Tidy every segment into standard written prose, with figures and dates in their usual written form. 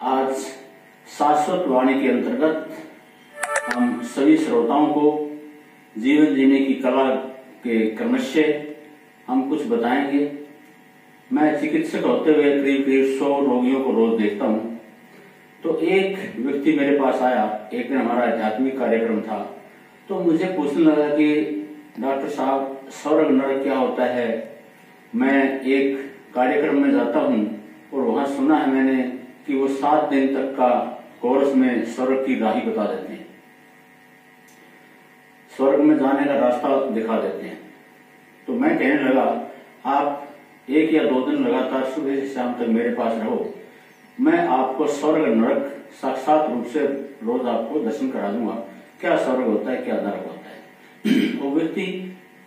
आज शाश्वत वाणी के अंतर्गत हम सभी श्रोताओं को जीवन जीने की कला के क्रमशः हम कुछ बताएंगे। मैं चिकित्सक होते हुए करीब 100 रोगियों को रोज देखता हूँ। तो एक व्यक्ति मेरे पास आया, एक दिन हमारा आध्यात्मिक कार्यक्रम था, तो मुझे पूछने लगा कि डॉक्टर साहब, स्वर्ग नरक क्या होता है? मैं एक कार्यक्रम में जाता हूँ और वहां सुना है मैंने कि वो 7 दिन तक का कोर्स में स्वर्ग की राही बता देते हैं, स्वर्ग में जाने का रास्ता दिखा देते हैं। तो मैं कहने लगा, आप 1 या 2 दिन लगातार सुबह से शाम तक मेरे पास रहो, मैं आपको स्वर्ग नरक साक्षात रूप से रोज आपको दर्शन करा दूंगा। क्या स्वर्ग होता है, क्या नरक होता है। वो व्यक्ति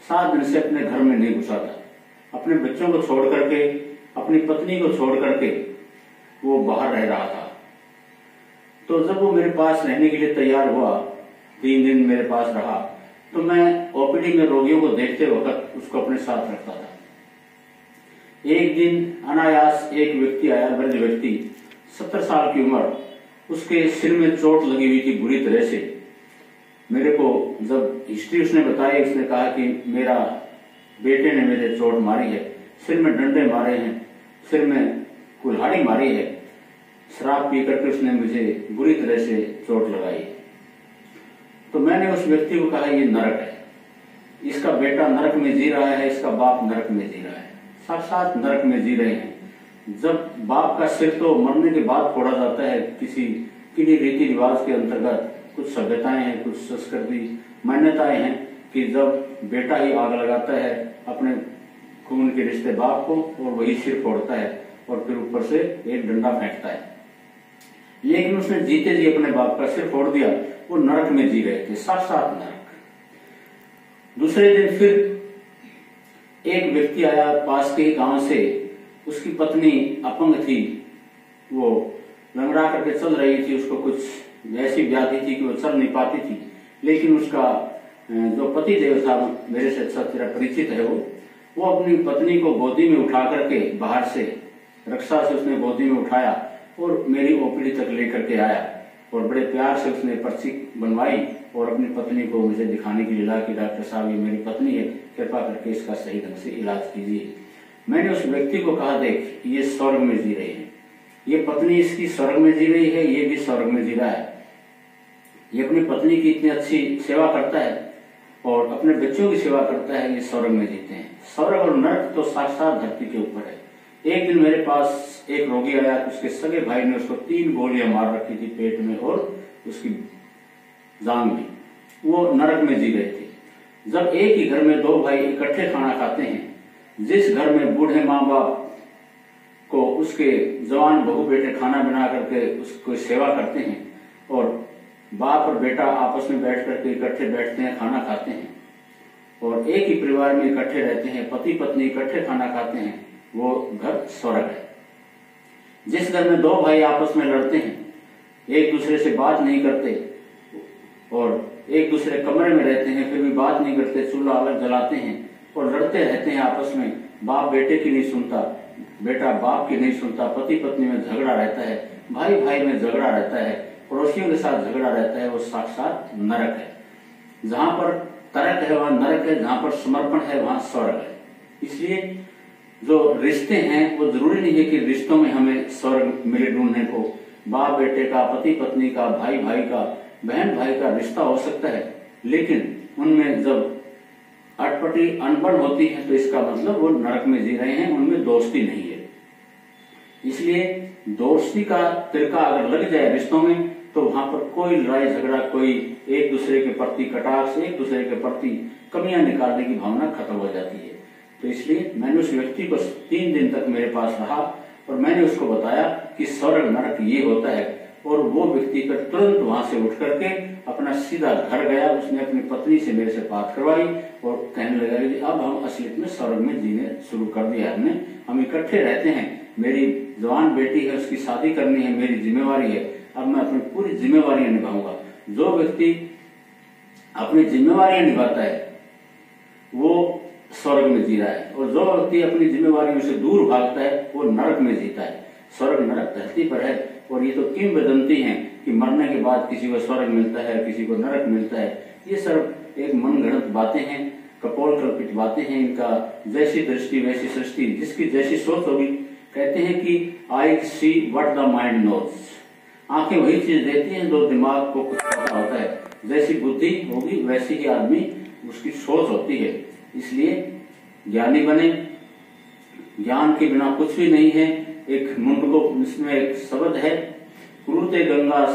7 दिन से अपने घर में नहीं घुसा था, अपने बच्चों को छोड़ करके, अपनी पत्नी को छोड़ करके वो बाहर रह रहा था। तो जब वो मेरे पास रहने के लिए तैयार हुआ, 3 दिन मेरे पास रहा, तो मैं ओपीडी में रोगियों को देखते वक्त उसको अपने साथ रखता था। एक दिन अनायास एक व्यक्ति आया, वृद्ध व्यक्ति, 70 साल की उम्र, उसके सिर में चोट लगी हुई थी बुरी तरह से। मेरे को जब हिस्ट्री उसने बताई, उसने कहा कि मेरा बेटे ने मेरे चोट मारी है, सिर में डंडे मारे हैं, सिर में कुल्हाड़ी मारी है, शराब पी करके उसने मुझे बुरी तरह से चोट लगाई। तो मैंने उस व्यक्ति को कहा, ये नरक है, इसका बेटा नरक में जी रहा है, इसका बाप नरक में जी रहा है, साक्षात नरक में जी रहे हैं। जब बाप का सिर तो मरने के बाद फोड़ा जाता है, किन्हीं रीति रिवाज के अंतर्गत कुछ सभ्यताएं हैं, कुछ संस्कृति मान्यताएं हैं कि जब बेटा ही आग लगाता है अपने खून के रिश्ते बाप को और वही सिर फोड़ता है और फिर ऊपर से एक डंडा फेंकता है। लेकिन उसने जीते जी अपने बाप का सिर फोड़ दिया, वो नरक में जी रहे थे, साक्षात नरक। दूसरे दिन फिर एक व्यक्ति आया पास के गांव से, उसकी पत्नी अपंग थी, वो लंगड़ा करके चल रही थी, उसको कुछ ऐसी व्याधि थी कि वो चल नहीं पाती थी। लेकिन उसका जो पति देव था, मेरे से अच्छा तेरा परिचित है, वो अपनी पत्नी को गोदी में उठा करके बाहर से रक्षा से उसने गोदी में उठाया और मेरी ओपीडी तक लेकर के आया और बड़े प्यार से उसने पर्ची बनवाई और अपनी पत्नी को मुझे दिखाने के लिए ला कि डॉक्टर साहब, ये मेरी पत्नी है, कृपा करके इसका सही ढंग से इलाज कीजिए। मैंने उस व्यक्ति को कहा, देख, ये स्वर्ग में जी रही है, ये पत्नी इसकी स्वर्ग में जी रही है, ये भी स्वर्ग में जी रहा है, ये अपनी पत्नी की इतनी अच्छी सेवा करता है और अपने बच्चों की सेवा करता है, ये स्वर्ग में जीते हैं। स्वर्ग और नरक तो साक्षात धरती के ऊपर है। एक दिन मेरे पास एक रोगी आया, उसके सगे भाई ने उसको 3 गोलियां मार रखी थी पेट में और उसकी जांघ में, वो नरक में जी रहे थे। जब एक ही घर में 2 भाई इकट्ठे खाना खाते हैं, जिस घर में बूढ़े माँ बाप को उसके जवान बहू बेटे खाना बना करके उसको सेवा करते हैं और बाप और बेटा आपस में बैठ करके इकट्ठे बैठते हैं, खाना खाते हैं और एक ही परिवार में इकट्ठे रहते हैं, पति पत्नी इकट्ठे खाना खाते हैं, वो घर स्वर्ग है। जिस घर में 2 भाई आपस में लड़ते हैं, एक दूसरे से बात नहीं करते और एक दूसरे कमरे में रहते हैं, फिर भी बात नहीं करते, चूल्हा अलग जलाते हैं और लड़ते रहते हैं आपस में, बाप बेटे की नहीं सुनता, बेटा बाप की नहीं सुनता, पति पत्नी में झगड़ा रहता है, भाई भाई में झगड़ा रहता है, पड़ोसियों के साथ झगड़ा रहता है, वो साक्षात नरक है। जहां पर तरक है वहां नरक है, जहां पर समर्पण है वहां स्वर्ग है। इसलिए जो रिश्ते हैं वो जरूरी नहीं है कि रिश्तों में हमें स्वर्ग मिले ढूंढने को। बाप बेटे का, पति पत्नी का, भाई भाई का, बहन भाई का रिश्ता हो सकता है, लेकिन उनमें जब अटपटी अनबन होती है तो इसका मतलब वो नरक में जी रहे हैं, उनमें दोस्ती नहीं है। इसलिए दोस्ती का तिरका अगर लग जाए रिश्तों में तो वहां पर कोई लड़ाई झगड़ा, कोई एक दूसरे के प्रति कटाक्ष, एक दूसरे के प्रति कमियां निकालने की भावना खत्म हो जाती है। तो इसलिए मैंने उस व्यक्ति को 3 दिन तक मेरे पास रहा और मैंने उसको बताया कि स्वर्ग नरक ये होता है और वो व्यक्ति फिर तुरंत वहां से उठ करके अपना सीधा घर गया। उसने अपनी पत्नी से मेरे से बात करवाई और कहने लगा कि अब हम असलियत में स्वर्ग में जीने शुरू कर दिया हमने, हम इकट्ठे रहते हैं, मेरी जवान बेटी है, उसकी शादी करनी है, मेरी जिम्मेवारी है, अब मैं अपनी पूरी जिम्मेवारियां निभाऊंगा। जो व्यक्ति अपनी जिम्मेवारियां निभाता है वो स्वर्ग में जी रहा है और जो व्यक्ति अपनी जिम्मेवारियों से दूर भागता है वो नरक में जीता है। स्वर्ग नरक धरती पर है, और ये तो किंवदंती है कि मरने के बाद किसी को स्वर्ग मिलता है, किसी को नरक मिलता है। ये सब एक मनगढ़ंत बातें हैं, कपोलकल्पित बातें हैं। इनका जैसी दृष्टि वैसी सृष्टि, जिसकी जैसी सोच होगी। कहते हैं कि I see what the mind knows. आंखें वही चीज देखती हैं जो दिमाग को कुछ पता होता है। जैसी बुद्धि होगी वैसी ही आदमी उसकी सोच होती है। इसलिए ज्ञानी बने। ज्ञान के बिना कुछ भी नहीं है। एक मुंडको इसमें एक शब्द है, कुरुते गंगा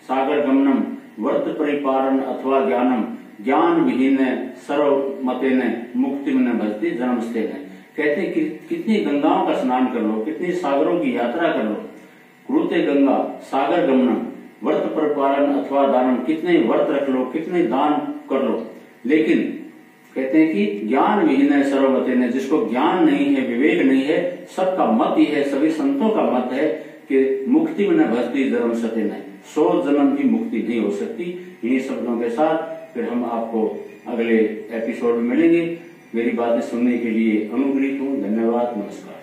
सागर गमनम वर्त परिपारण अथवा ज्ञानम ज्ञान विहीन सर्वमतेन मुक्ति में भजती जन्मस्ते। कहते हैं कि कितनी गंगाओं का स्नान कर लो, कितनी सागरों की यात्रा कर लो। कुरुते गंगा सागर गमनम वर्त परिपारण अथवा दानम, कितने व्रत रख लो, कितने दान कर लो, लेकिन कहते हैं कि ज्ञान विहीन है सर्वमतेन, जिसको ज्ञान नहीं है, विवेक नहीं है, सबका मत ही है, सभी संतों का मत है कि मुक्ति में न भजती जन्म सतेन, 100 जन्म की मुक्ति नहीं हो सकती। इन्हीं शब्दों के साथ फिर हम आपको अगले एपिसोड में मिलेंगे। मेरी बातें सुनने के लिए अनुग्रहित हूँ। धन्यवाद, नमस्कार।